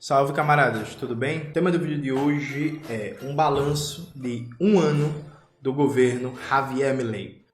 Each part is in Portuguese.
Salve camaradas, tudo bem? O tema do vídeo de hoje é um balanço de um ano do governo Javier Milei.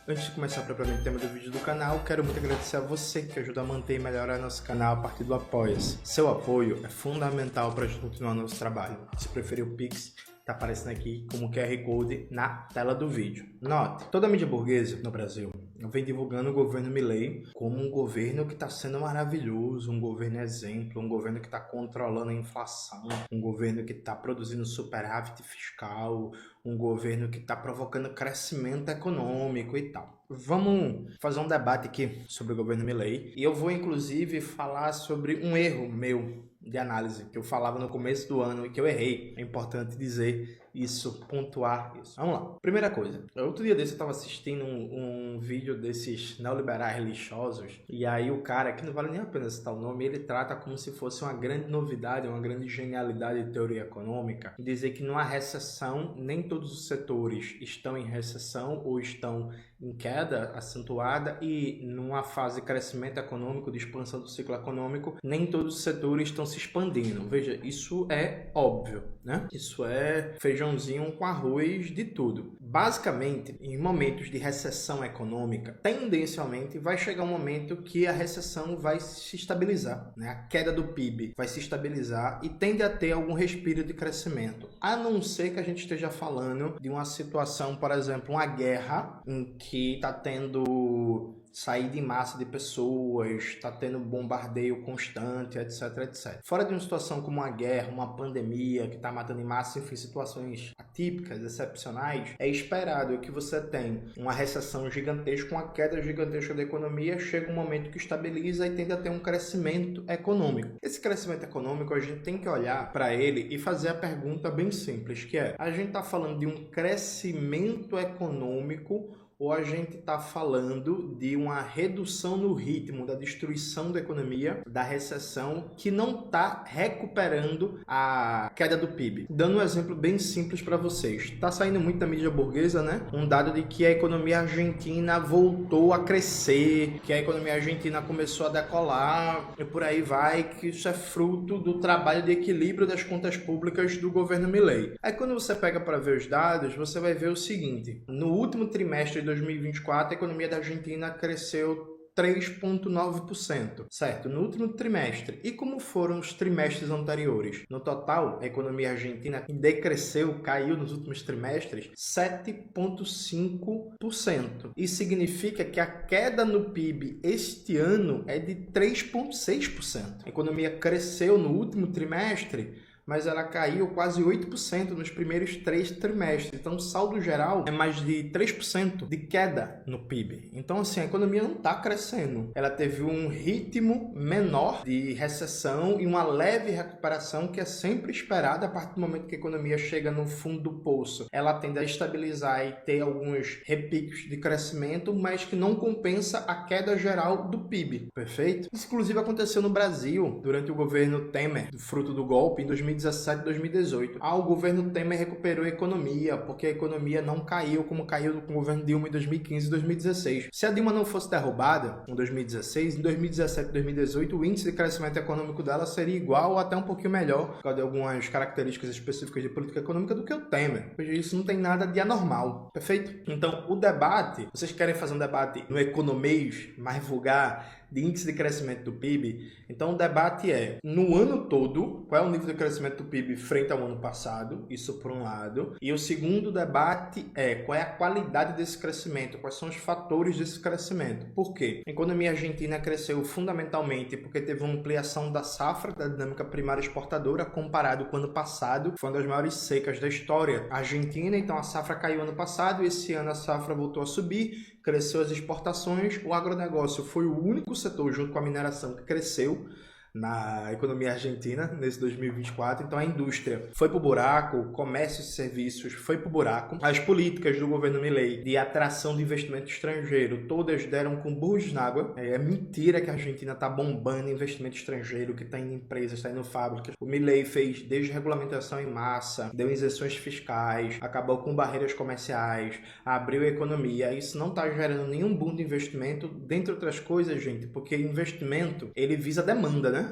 Antes de começar propriamente o tema do vídeo do canal, quero muito agradecer a você que ajuda a manter e melhorar nosso canal a partir do Apoia-se. Seu apoio é fundamental para a gente continuar nosso trabalho. Se preferir o Pix, está aparecendo aqui como QR Code na tela do vídeo. Note, toda a mídia burguesa no Brasil vem divulgando o governo Milei como um governo que está sendo maravilhoso, um governo exemplo, um governo que está controlando a inflação, um governo que está produzindo superávit fiscal, um governo que está provocando crescimento econômico e tal. Vamos fazer um debate aqui sobre o governo Milei e eu vou inclusive falar sobre um erro meu de análise que eu falava no começo do ano e que eu errei. É importante dizer isso, pontuar isso. Vamos lá. Primeira coisa, outro dia desse eu estava assistindo um vídeo desses neoliberais lixosos e aí o cara, que não vale nem a pena citar o nome, ele trata como se fosse uma grande novidade, uma grande genialidade de teoria econômica, dizer que numa recessão nem todos os setores estão em recessão ou estão em queda acentuada e numa fase de crescimento econômico, de expansão do ciclo econômico, nem todos os setores estão se expandindo. Veja, isso é óbvio, né? Isso é feijãozinho com arroz de tudo. Basicamente, em momentos de recessão econômica, tendencialmente vai chegar um momento que a recessão vai se estabilizar, né? A queda do PIB vai se estabilizar e tende a ter algum respiro de crescimento. A não ser que a gente esteja falando de uma situação, por exemplo, uma guerra em que está tendo saída em massa de pessoas, está tendo bombardeio constante, etc, etc. Fora de uma situação como uma guerra, uma pandemia que está matando em massa, enfim, situações atípicas, excepcionais, é esperado que você tenha uma recessão gigantesca, uma queda gigantesca da economia, chega um momento que estabiliza e tende a ter um crescimento econômico. Esse crescimento econômico, a gente tem que olhar para ele e fazer a pergunta bem simples, que é, a gente está falando de um crescimento econômico ou a gente está falando de uma redução no ritmo da destruição da economia, da recessão, que não está recuperando a queda do PIB? Dando um exemplo bem simples para vocês. Está saindo muito da mídia burguesa, né? Um dado de que a economia argentina voltou a crescer, que a economia argentina começou a decolar, e por aí vai, que isso é fruto do trabalho de equilíbrio das contas públicas do governo Milei. Aí quando você pega para ver os dados, você vai ver o seguinte: no último trimestre de 2024, a economia da Argentina cresceu 3,9%, certo? No último trimestre. E como foram os trimestres anteriores? No total, a economia argentina decresceu, caiu nos últimos trimestres 7,5%. Isso significa que a queda no PIB este ano é de 3,6%. A economia cresceu no último trimestre, mas ela caiu quase 8% nos primeiros 3 trimestres. Então, o saldo geral é mais de 3% de queda no PIB. Então, assim, a economia não está crescendo. Ela teve um ritmo menor de recessão e uma leve recuperação que é sempre esperada a partir do momento que a economia chega no fundo do poço. Ela tende a estabilizar e ter alguns repicos de crescimento, mas que não compensa a queda geral do PIB. Perfeito? Isso, inclusive, aconteceu no Brasil durante o governo Temer, fruto do golpe, em 2017 e 2018. O governo Temer recuperou a economia, porque a economia não caiu como caiu com o governo Dilma em 2015 e 2016. Se a Dilma não fosse derrubada em 2016, em 2017 e 2018, o índice de crescimento econômico dela seria igual ou até um pouquinho melhor, por causa de algumas características específicas de política econômica, do que o Temer. Veja, isso não tem nada de anormal, perfeito? Então, o debate, vocês querem fazer um debate no economês mais vulgar, de índice de crescimento do PIB, então o debate é, no ano todo, qual é o nível de crescimento do PIB frente ao ano passado, isso por um lado, e o segundo debate é, qual é a qualidade desse crescimento, quais são os fatores desse crescimento. Por quê? A economia argentina cresceu fundamentalmente porque teve uma ampliação da safra, da dinâmica primária exportadora, comparado com o ano passado, que foi uma das maiores secas da história argentina, então a safra caiu ano passado, e esse ano a safra voltou a subir, cresceu as exportações, o agronegócio foi o único setor, junto com a mineração, que cresceu. na economia argentina nesse 2024. Então a indústria foi pro buraco, o comércio e serviços foi pro buraco. As políticas do governo Milei de atração de investimento estrangeiro, todas deram com burros na água. É mentira que a Argentina tá bombando investimento estrangeiro, que tá indo em empresas, tá indo em fábricas. O Milei fez desregulamentação em massa, deu isenções fiscais, acabou com barreiras comerciais, abriu a economia. Isso não tá gerando nenhum boom de investimento, dentre outras coisas, gente, porque investimento, ele visa demanda, né?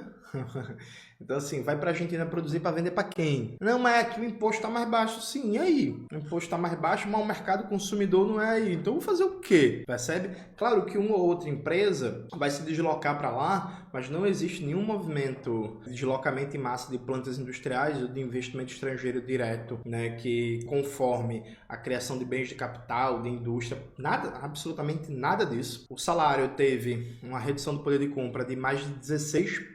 Então assim, vai pra Argentina produzir para vender para quem? Não, mas aqui o imposto tá mais baixo. Sim, e aí? O imposto tá mais baixo, mas o mercado consumidor não é aí. Então vou fazer o quê? Percebe? Claro que uma ou outra empresa vai se deslocar para lá, mas não existe nenhum movimento de deslocamento em massa de plantas industriais ou de investimento estrangeiro direto, né, que conforme a criação de bens de capital, de indústria, nada, absolutamente nada disso. O salário teve uma redução do poder de compra de mais de 16%.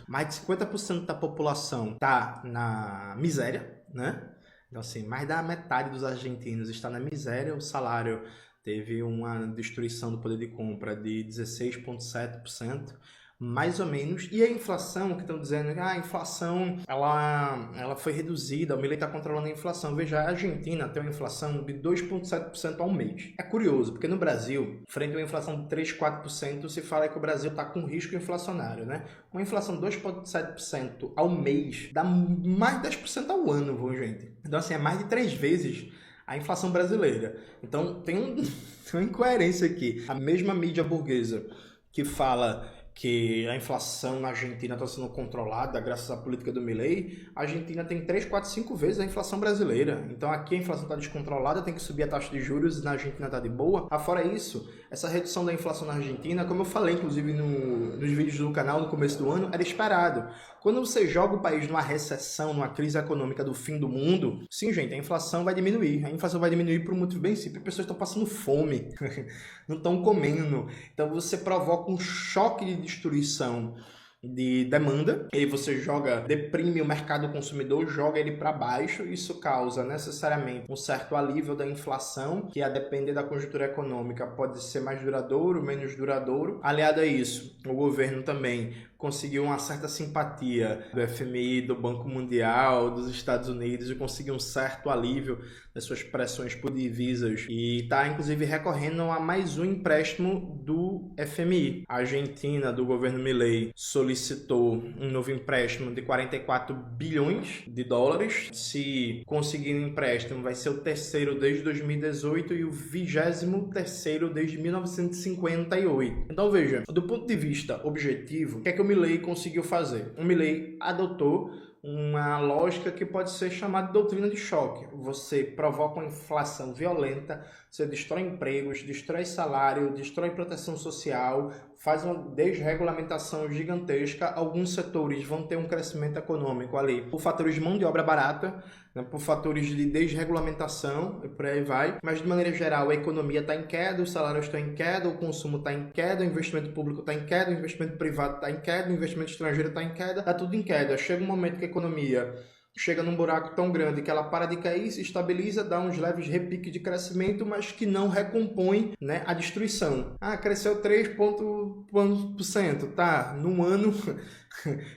Mais de 50% da população está na miséria, né? Então, assim, mais da metade dos argentinos está na miséria. O salário teve uma destruição do poder de compra de 16,7%, mais ou menos. E a inflação, que estão dizendo que a inflação ela foi reduzida, o Milei está controlando a inflação. Veja, a Argentina tem uma inflação de 2,7% ao mês. É curioso, porque no Brasil, frente a uma inflação de 3, 4%, se fala que o Brasil está com risco inflacionário, né? Uma inflação de 2,7% ao mês dá mais de 10% ao ano, viu, gente? Então, assim, é mais de 3 vezes a inflação brasileira. Então, tem uma incoerência aqui. A mesma mídia burguesa que fala que a inflação na Argentina está sendo controlada graças à política do Milei, a Argentina tem 3, 4, 5 vezes a inflação brasileira. Então aqui a inflação está descontrolada, tem que subir a taxa de juros, na Argentina está de boa. Afora isso, essa redução da inflação na Argentina, como eu falei inclusive nos vídeos do canal no começo do ano, era esperado. Quando você joga o país numa recessão, numa crise econômica do fim do mundo, sim, gente, a inflação vai diminuir. A inflação vai diminuir por um motivo bem simples, pessoas estão passando fome, não estão comendo. Então você provoca um choque de destruição de demanda, e aí você deprime o mercado consumidor, joga ele para baixo. Isso causa necessariamente um certo alívio da inflação, que a depender da conjuntura econômica pode ser mais duradouro, menos duradouro. Aliado a isso, o governo também conseguiu uma certa simpatia do FMI, do Banco Mundial, dos Estados Unidos, e conseguiu um certo alívio das suas pressões por divisas, e está inclusive recorrendo a mais um empréstimo do FMI. A Argentina, do governo Milei, solicitou um novo empréstimo de 44 bilhões de dólares. Se conseguir um empréstimo, vai ser o terceiro desde 2018 e o 23º desde 1958. Então veja, do ponto de vista objetivo, o que é que o Milei conseguiu fazer? O Milei adotou uma lógica que pode ser chamada de doutrina de choque. Você provoca uma inflação violenta, você destrói empregos, destrói salário, destrói proteção social, faz uma desregulamentação gigantesca. Alguns setores vão ter um crescimento econômico ali por fatores de mão de obra barata, né, por fatores de desregulamentação e por aí vai. Mas de maneira geral a economia está em queda, os salários estão em queda, o consumo está em queda, o investimento público está em queda, o investimento privado está em queda, o investimento estrangeiro está em queda, está tudo em queda. Chega um momento que a economia chega num buraco tão grande que ela para de cair, se estabiliza, dá uns leves repiques de crescimento, mas que não recompõe, né, a destruição. Cresceu 3%, tá? Num ano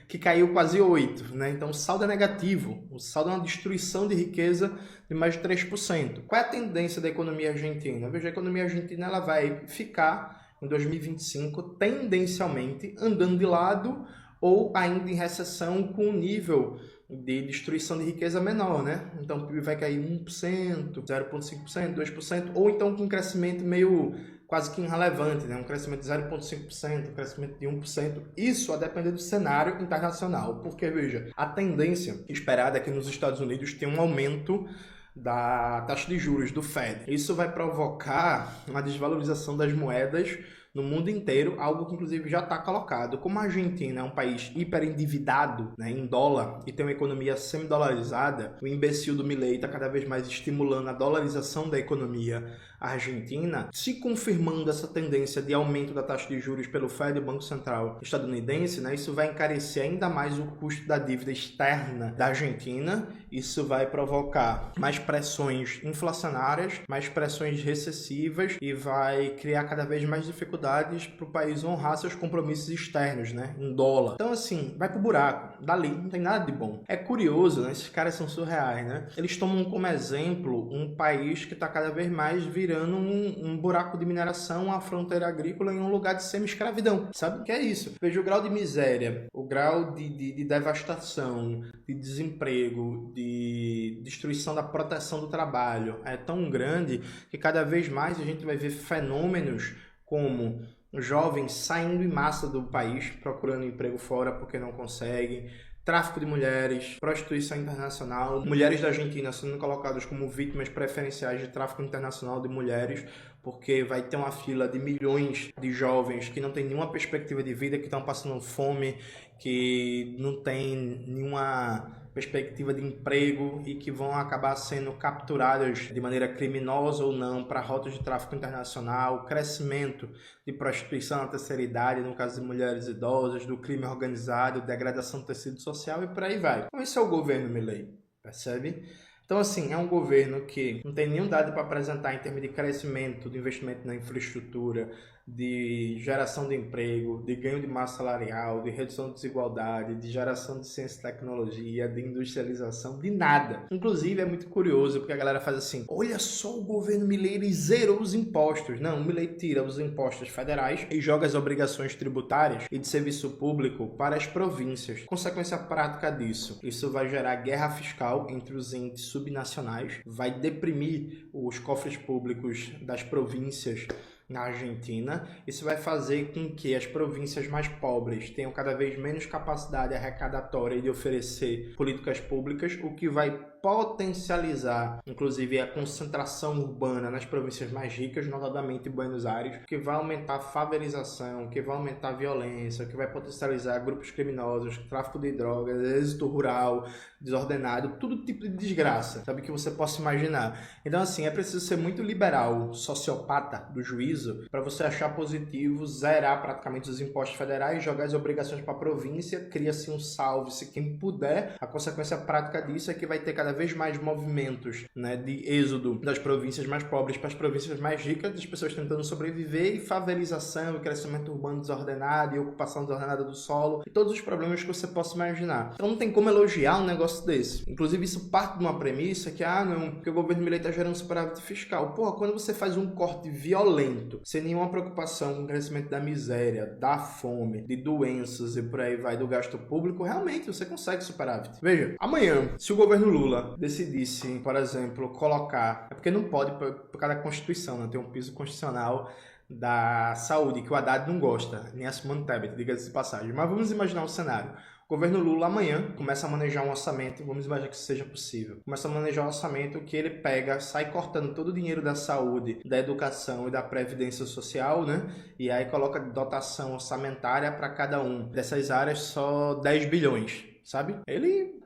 que caiu quase 8%, né? Então o saldo é negativo, o saldo é uma destruição de riqueza de mais de 3%. Qual é a tendência da economia argentina? Veja, a economia argentina ela vai ficar em 2025 tendencialmente andando de lado ou ainda em recessão com um nível de destruição de riqueza menor, né? Então o PIB vai cair 1%, 0,5%, 2%, ou então com um crescimento meio quase que irrelevante, né? Um crescimento de 0,5%, um crescimento de 1%. Isso a depender do cenário internacional, porque, veja, a tendência esperada é que nos Estados Unidos tenha um aumento da taxa de juros do Fed. Isso vai provocar uma desvalorização das moedas no mundo inteiro, algo que inclusive já está colocado. Como a Argentina é um país hiperendividado, né, em dólar, e tem uma economia semi-dolarizada, o imbecil do Milei está cada vez mais estimulando a dolarização da economia Argentina, se confirmando essa tendência de aumento da taxa de juros pelo Fed, o Banco Central estadunidense, né, isso vai encarecer ainda mais o custo da dívida externa da Argentina. Isso vai provocar mais pressões inflacionárias, mais pressões recessivas e vai criar cada vez mais dificuldades para o país honrar seus compromissos externos, né, em dólar. Então, assim, vai pro buraco. Dali não tem nada de bom. É curioso, né? Esses caras são surreais, né? Eles tomam como exemplo um país que está cada vez mais virando um buraco de mineração, uma fronteira agrícola em um lugar de semi-escravidão. Sabe o que é isso? Veja o grau de miséria, o grau de devastação, de desemprego, de destruição da proteção do trabalho. É tão grande que cada vez mais a gente vai ver fenômenos como jovens saindo em massa do país, procurando emprego fora porque não conseguem, tráfico de mulheres, prostituição internacional, mulheres da Argentina sendo colocadas como vítimas preferenciais de tráfico internacional de mulheres, porque vai ter uma fila de milhões de jovens que não tem nenhuma perspectiva de vida, que estão passando fome, que não tem nenhuma perspectiva de emprego e que vão acabar sendo capturadas de maneira criminosa ou não para rotas de tráfico internacional, crescimento de prostituição na terceira idade, no caso de mulheres idosas, do crime organizado, degradação do tecido social e por aí vai. Então esse é o governo Milei, percebe? Então, assim, é um governo que não tem nenhum dado para apresentar em termos de crescimento, de investimento na infraestrutura, de geração de emprego, de ganho de massa salarial, de redução de desigualdade, de geração de ciência e tecnologia, de industrialização, de nada. Inclusive, é muito curioso, porque a galera faz assim, olha só o governo Milei, ele zerou os impostos. Não, o Milei tira os impostos federais e joga as obrigações tributárias e de serviço público para as províncias. Consequência prática disso, isso vai gerar guerra fiscal entre os entes subnacionais, vai deprimir os cofres públicos das províncias na Argentina. Isso vai fazer com que as províncias mais pobres tenham cada vez menos capacidade arrecadatória de oferecer políticas públicas, o que vai potencializar, inclusive, a concentração urbana nas províncias mais ricas, notadamente Buenos Aires, que vai aumentar a favelização, que vai aumentar a violência, que vai potencializar grupos criminosos, tráfico de drogas, êxito rural, desordenado, todo tipo de desgraça, sabe, que você possa imaginar. Então, assim, é preciso ser muito liberal, sociopata do juízo, para você achar positivo zerar praticamente os impostos federais, jogar as obrigações para a província, cria-se um salve-se quem puder. A consequência prática disso é que vai ter cada vez mais movimentos, né, de êxodo das províncias mais pobres para as províncias mais ricas, das pessoas tentando sobreviver, e favelização, e crescimento urbano desordenado, e ocupação desordenada do solo, e todos os problemas que você possa imaginar. Então não tem como elogiar um negócio desse. Inclusive isso parte de uma premissa que, não, porque o governo Milei está gerando superávit fiscal. Porra, quando você faz um corte violento, sem nenhuma preocupação com o crescimento da miséria, da fome, de doenças e por aí vai, do gasto público, realmente você consegue superávit. Veja, amanhã, se o governo Lula decidisse, por exemplo, colocar... É porque não pode, por causa da Constituição, né? Tem um piso constitucional da saúde, que o Haddad não gosta, nem a Simone Tebet, diga-se de passagem. Mas vamos imaginar um cenário. O governo Lula amanhã começa a manejar um orçamento, vamos imaginar que isso seja possível. Começa a manejar um orçamento que ele pega, sai cortando todo o dinheiro da saúde, da educação e da previdência social, né? E aí coloca dotação orçamentária para cada um dessas áreas, só 10 bilhões, sabe? Ele,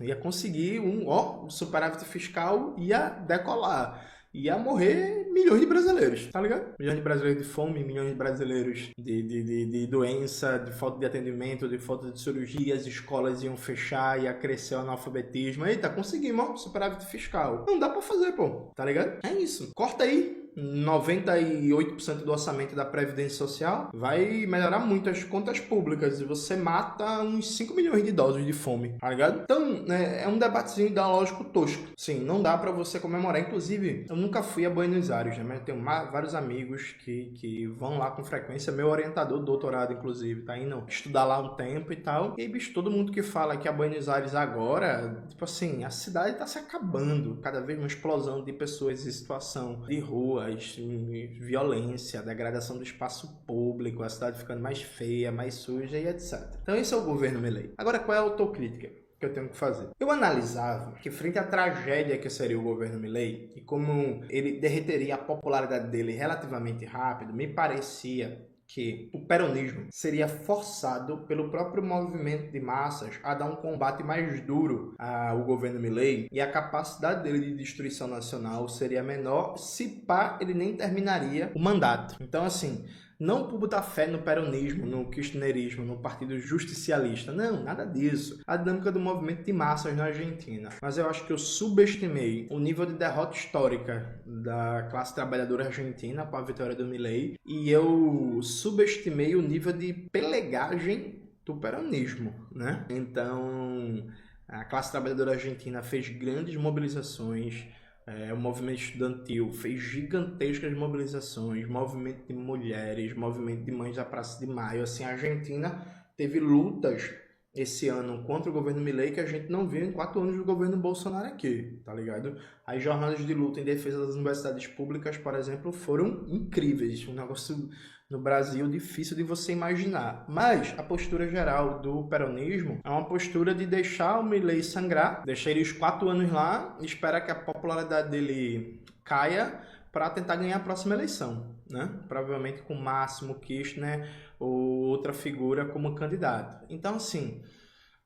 ia conseguir um superávit fiscal, ia decolar. Ia morrer milhões de brasileiros, tá ligado? Milhões de brasileiros de fome, milhões de brasileiros de doença, de falta de atendimento, de falta de cirurgia, as escolas iam fechar, ia crescer o analfabetismo. Eita, conseguimos superávit fiscal. Não dá pra fazer, pô, tá ligado? É isso. Corta aí 98% do orçamento da Previdência Social, vai melhorar muito as contas públicas e você mata uns 5 milhões de idosos de fome, tá ligado? Então, é um debatezinho ideológico tosco. Sim, não dá pra você comemorar. Inclusive, eu nunca fui a Buenos Aires, né? Mas eu tenho vários amigos que vão lá com frequência. Meu orientador do doutorado, inclusive, tá indo estudar lá um tempo e tal. E aí, bicho, todo mundo que fala que a Buenos Aires agora, tipo assim, a cidade tá se acabando. Cada vez uma explosão de pessoas em situação de rua, violência, degradação do espaço público, a cidade ficando mais feia, mais suja e etc. Então esse é o governo Milei. Agora, qual é a autocrítica que eu tenho que fazer? Eu analisava que, frente à tragédia que seria o governo Milei, e como ele derreteria a popularidade dele relativamente rápido, me parecia que o peronismo seria forçado pelo próprio movimento de massas a dar um combate mais duro ao governo Milei e a capacidade dele de destruição nacional seria menor, se pá, ele nem terminaria o mandato. Então, assim, não por botar fé no peronismo, no kirchnerismo, no partido justicialista. Não, nada disso. A dinâmica do movimento de massas na Argentina. Mas eu acho que eu subestimei o nível de derrota histórica da classe trabalhadora argentina com a vitória do Milei. E eu subestimei o nível de pelegagem do peronismo, né? Então, a classe trabalhadora argentina fez grandes mobilizações. O movimento estudantil fez gigantescas mobilizações, movimento de mulheres, movimento de mães da Praça de Maio. Assim, a Argentina teve lutas esse ano contra o governo Milei que a gente não viu em 4 anos do governo Bolsonaro aqui, tá ligado? As jornadas de luta em defesa das universidades públicas, por exemplo, foram incríveis. Um negócio no Brasil difícil de você imaginar. Mas a postura geral do peronismo é uma postura de deixar o Milei sangrar, deixar ele os 4 anos lá e esperar que a popularidade dele caia para tentar ganhar a próxima eleição, né? Provavelmente com Máximo Kirchner ou outra figura como candidato. Então, assim,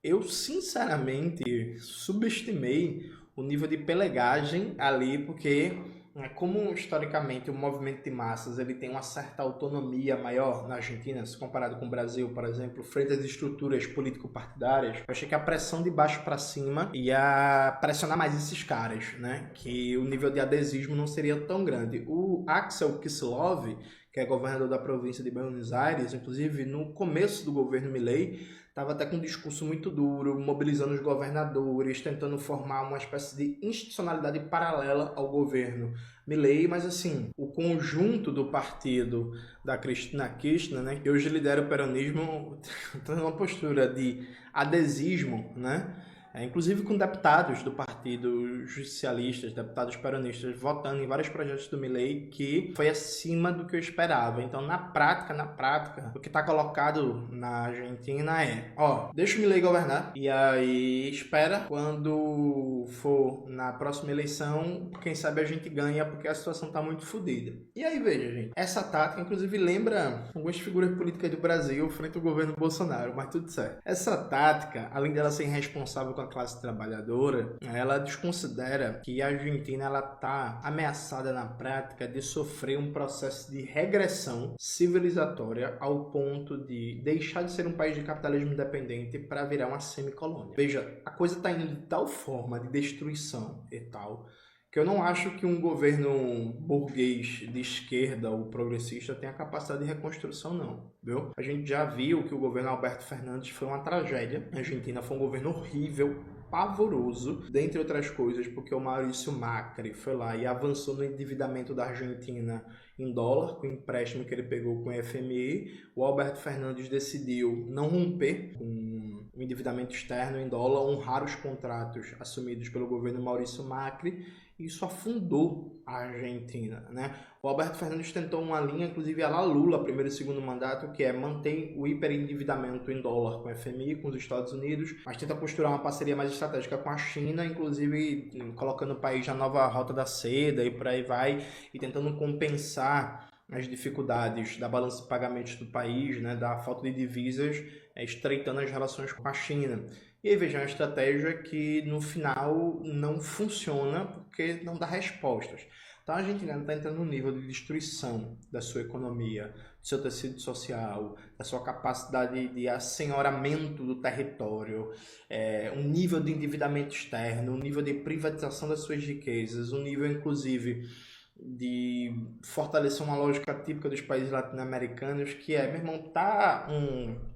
eu sinceramente subestimei o nível de pelegagem ali, porque como historicamente o movimento de massas ele tem uma certa autonomia maior na Argentina, se comparado com o Brasil, por exemplo, frente às estruturas político-partidárias, eu achei que a pressão de baixo para cima ia pressionar mais esses caras, né? Que o nível de adesismo não seria tão grande. O Axel Kicillof, que é governador da província de Buenos Aires, inclusive no começo do governo Milei, estava até com um discurso muito duro, mobilizando os governadores, tentando formar uma espécie de institucionalidade paralela ao governo Milei, mas assim, o conjunto do partido da Cristina Kirchner, né, que hoje lidera o peronismo, tem uma postura de adesismo, né? Inclusive com deputados do partido justicialistas, deputados peronistas, votando em vários projetos do Milei que foi acima do que eu esperava. Então, na prática, o que está colocado na Argentina é, deixa o Milei governar e aí espera quando for na próxima eleição, quem sabe a gente ganha porque a situação está muito fodida. E aí, veja, gente, essa tática, inclusive, lembra algumas figuras políticas do Brasil frente ao governo Bolsonaro, mas tudo certo. Essa tática, além dela ser irresponsável com a classe trabalhadora, ela desconsidera que a Argentina ela está ameaçada na prática de sofrer um processo de regressão civilizatória ao ponto de deixar de ser um país de capitalismo independente para virar uma semicolônia. Veja, a coisa está indo de tal forma de destruição e tal, que eu não acho que um governo burguês de esquerda ou progressista tenha capacidade de reconstrução, não, viu? A gente já viu que o governo Alberto Fernandes foi uma tragédia. A Argentina foi um governo horrível, pavoroso, dentre outras coisas, porque o Maurício Macri foi lá e avançou no endividamento da Argentina em dólar, com o empréstimo que ele pegou com o FMI. O Alberto Fernandes decidiu não romper com o endividamento externo em dólar, honrar os contratos assumidos pelo governo Maurício Macri. Isso afundou a Argentina, né? O Alberto Fernandes tentou uma linha, inclusive a la Lula, primeiro e segundo mandato, que é manter o hiperendividamento em dólar com o FMI, com os Estados Unidos, mas tenta posturar uma parceria mais estratégica com a China, inclusive colocando o país na nova rota da seda e por aí vai, e tentando compensar as dificuldades da balança de pagamentos do país, né, da falta de divisas, estreitando as relações com a China. E aí veja, uma estratégia que no final não funciona porque não dá respostas. Então a Argentina está entrando num nível de destruição da sua economia, do seu tecido social, da sua capacidade de assenhoramento do território, um nível de endividamento externo, um nível de privatização das suas riquezas, um nível inclusive de fortalecer uma lógica típica dos países latino-americanos, que é, meu irmão,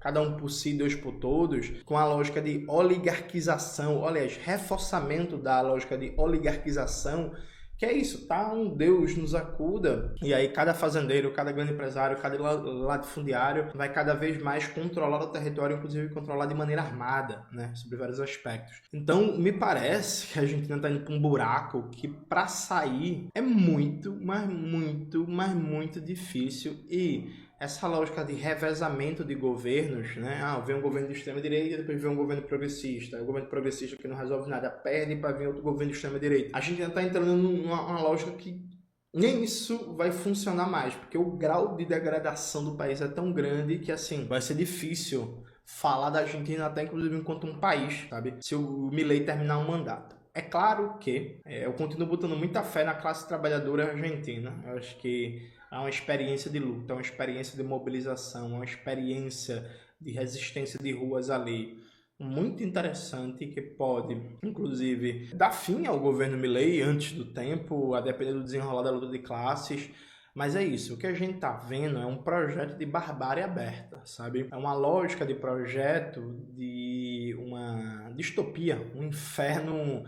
cada um por si, Deus por todos, com a lógica de oligarquização, aliás, reforçamento da lógica de oligarquização, que é isso, tá? Um Deus nos acuda, e aí cada fazendeiro, cada grande empresário, cada latifundiário vai cada vez mais controlar o território, inclusive controlar de maneira armada, né? Sobre vários aspectos. Então, me parece que a Argentina tá indo para um buraco que para sair é muito, mas muito difícil. E essa lógica de revezamento de governos, né? Vem um governo de extrema-direita, depois vem um governo progressista. O governo progressista que não resolve nada, perde para vir outro governo de extrema-direita. A gente ainda está entrando numa lógica que nem isso vai funcionar mais, porque o grau de degradação do país é tão grande que, assim, vai ser difícil falar da Argentina até, inclusive, enquanto um país, sabe? Se o Milei terminar um mandato. É claro que eu continuo botando muita fé na classe trabalhadora argentina. Eu acho que é uma experiência de luta, é uma experiência de mobilização, uma experiência de resistência de ruas ali muito interessante que pode, inclusive, dar fim ao governo Milei antes do tempo, a depender do desenrolar da luta de classes. Mas é isso, o que a gente tá vendo é um projeto de barbárie aberta, sabe? É uma lógica de projeto de uma distopia, um inferno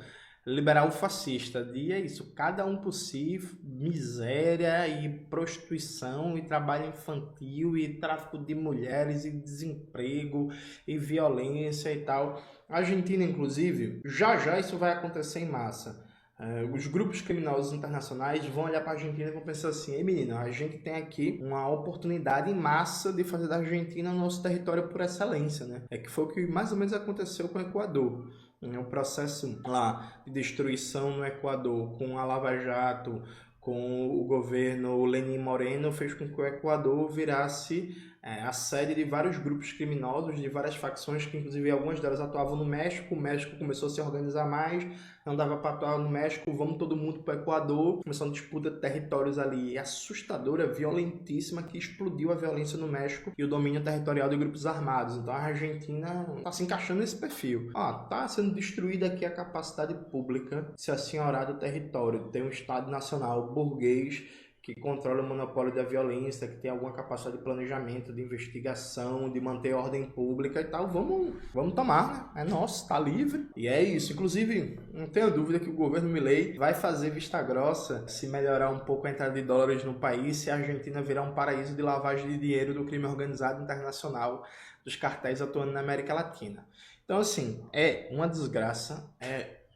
liberal fascista. E é isso, cada um por si, miséria e prostituição e trabalho infantil e tráfico de mulheres e desemprego e violência e tal. A Argentina, inclusive, já isso vai acontecer em massa. Os grupos criminosos internacionais vão olhar para a Argentina e vão pensar assim: ei, menino, a gente tem aqui uma oportunidade em massa de fazer da Argentina o nosso território por excelência, né? É que foi o que mais ou menos aconteceu com o Equador. O processo lá de destruição no Equador com a Lava Jato, com o governo Lenín Moreno, fez com que o Equador virasse a sede de vários grupos criminosos, de várias facções, que inclusive algumas delas atuavam no México. O México começou a se organizar mais, não dava para atuar no México, vamos todo mundo para o Equador. Começou uma disputa de territórios ali assustadora, violentíssima, que explodiu a violência no México e o domínio territorial de grupos armados. Então a Argentina está se encaixando nesse perfil. Está sendo destruída aqui a capacidade pública de se assenhorar do território, tem um Estado nacional burguês que controla o monopólio da violência, que tem alguma capacidade de planejamento, de investigação, de manter a ordem pública e tal. Vamos tomar, né? É nosso, tá livre. E é isso. Inclusive, não tenho dúvida que o governo Milei vai fazer vista grossa se melhorar um pouco a entrada de dólares no país, se a Argentina virar um paraíso de lavagem de dinheiro do crime organizado internacional, dos cartéis atuando na América Latina. Então, assim, é uma desgraça,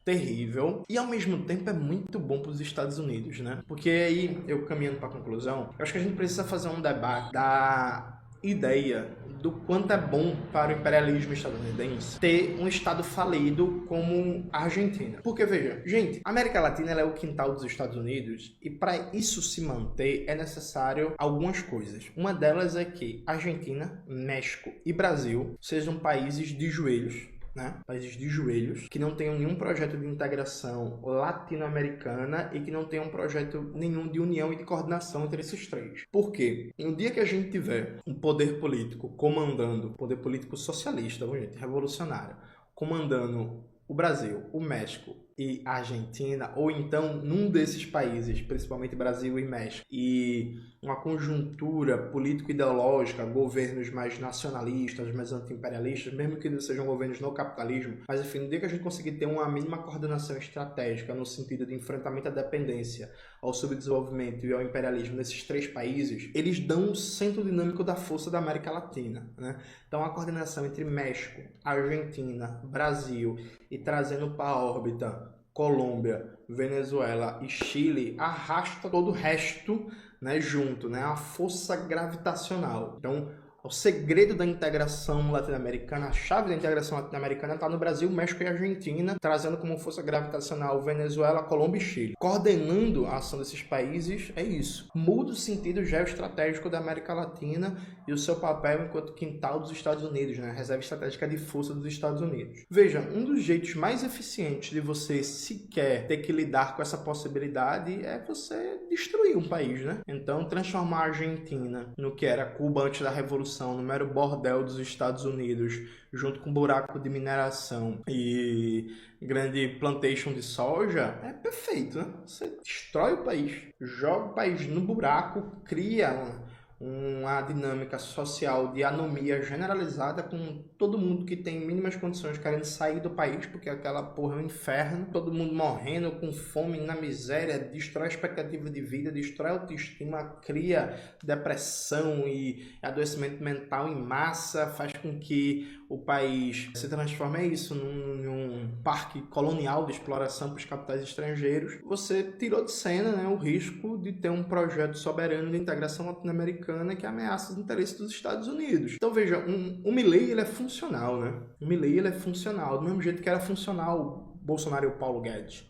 terrível e ao mesmo tempo é muito bom para os Estados Unidos, né? Porque aí, eu caminhando para a conclusão, eu acho que a gente precisa fazer um debate da ideia do quanto é bom para o imperialismo estadunidense ter um estado falido como a Argentina. Porque, veja, gente, a América Latina ela é o quintal dos Estados Unidos e para isso se manter é necessário algumas coisas. Uma delas é que Argentina, México e Brasil sejam países de joelhos, né? Países de joelhos, que não tenham nenhum projeto de integração latino-americana e que não tenham projeto nenhum de união e de coordenação entre esses três. Por quê? No dia que a gente tiver um poder político comandando, poder político socialista, gente, revolucionário, comandando o Brasil, o México e a Argentina, ou então num desses países, principalmente Brasil e México, e uma conjuntura político-ideológica, governos mais nacionalistas, mais anti-imperialistas, mesmo que sejam governos no capitalismo, mas enfim, no dia que a gente conseguir ter uma mínima coordenação estratégica no sentido de enfrentamento à dependência, ao subdesenvolvimento e ao imperialismo nesses três países, eles dão um centro dinâmico da força da América Latina, né? Então a coordenação entre México, Argentina, Brasil e trazendo para a órbita Colômbia, Venezuela e Chile arrasta todo o resto, né, junto, né, a força gravitacional. Então, o segredo da integração latino-americana, a chave da integração latino-americana está no Brasil, México e Argentina, trazendo como força gravitacional Venezuela, Colômbia e Chile. Coordenando a ação desses países, é isso. Muda o sentido geoestratégico da América Latina e o seu papel enquanto quintal dos Estados Unidos, né? Reserva estratégica de força dos Estados Unidos. Veja, um dos jeitos mais eficientes de você sequer ter que lidar com essa possibilidade é você destruir um país, né? Então, transformar a Argentina no que era Cuba antes da Revolução, no mero bordel dos Estados Unidos, junto com buraco de mineração e grande plantation de soja, é perfeito, né? Você destrói o país, joga o país no buraco, cria uma dinâmica social de anomia generalizada com todo mundo que tem mínimas condições querendo sair do país, porque aquela porra é um inferno, todo mundo morrendo com fome, na miséria, destrói a expectativa de vida, destrói a autoestima, cria depressão e adoecimento mental em massa, faz com que o país se transforme num parque colonial de exploração para os capitais estrangeiros. Você tirou de cena, né, o risco de ter um projeto soberano de integração latino-americana que ameaça os interesses dos Estados Unidos. Então veja, o Milei ele é funcional, né? O Milei ele é funcional, do mesmo jeito que era funcional o Bolsonaro e o Paulo Guedes.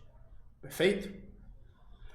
Perfeito?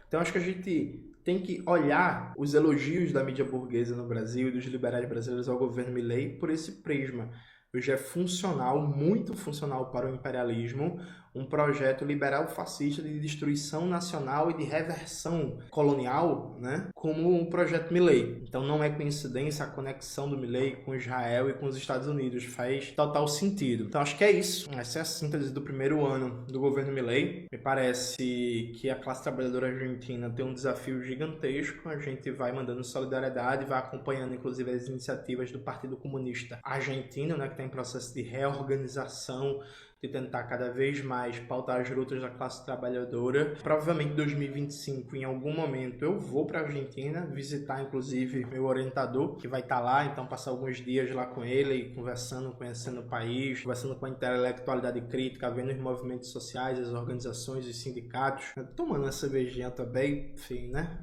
Então acho que a gente tem que olhar os elogios da mídia burguesa no Brasil e dos liberais brasileiros ao governo Milei por esse prisma. Hoje é funcional, muito funcional para o imperialismo, um projeto liberal fascista de destruição nacional e de reversão colonial, né, como o projeto Milei. Então não é coincidência a conexão do Milei com Israel e com os Estados Unidos, faz total sentido. Então acho que é isso. Essa é a síntese do primeiro ano do governo Milei. Me parece que a classe trabalhadora argentina tem um desafio gigantesco. A gente vai mandando solidariedade, vai acompanhando inclusive as iniciativas do Partido Comunista Argentino, né, que está em processo de reorganização, de tentar cada vez mais pautar as lutas da classe trabalhadora. Provavelmente em 2025, em algum momento, eu vou para a Argentina visitar, inclusive, meu orientador, que vai estar lá, então passar alguns dias lá com ele, conversando, conhecendo o país, conversando com a intelectualidade crítica, vendo os movimentos sociais, as organizações, os sindicatos, tomando uma cervejinha também, enfim, né?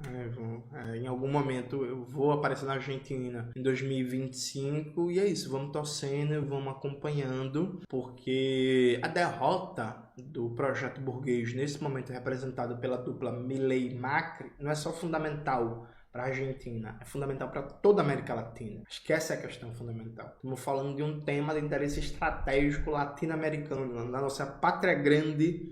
Em algum momento eu vou aparecer na Argentina em 2025 e é isso, vamos torcendo, vamos acompanhando, porque a derrota do projeto burguês, nesse momento representado pela dupla Milei-Macri, não é só fundamental para a Argentina, é fundamental para toda a América Latina. Acho que essa é a questão fundamental. Estamos falando de um tema de interesse estratégico latino-americano, da nossa pátria grande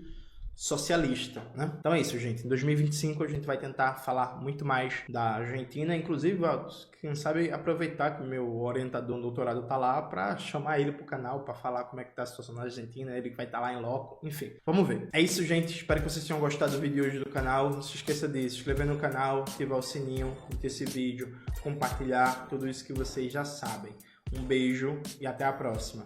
socialista, né? Então é isso, gente. Em 2025 a gente vai tentar falar muito mais da Argentina, inclusive, quem sabe aproveitar que o meu orientador no doutorado tá lá para chamar ele pro canal para falar como é que tá a situação na Argentina, ele que vai estar lá em loco, enfim. Vamos ver. É isso, gente. Espero que vocês tenham gostado do vídeo hoje do canal. Não se esqueça de se inscrever no canal, ativar o sininho, curtir esse vídeo, compartilhar tudo isso que vocês já sabem. Um beijo e até a próxima.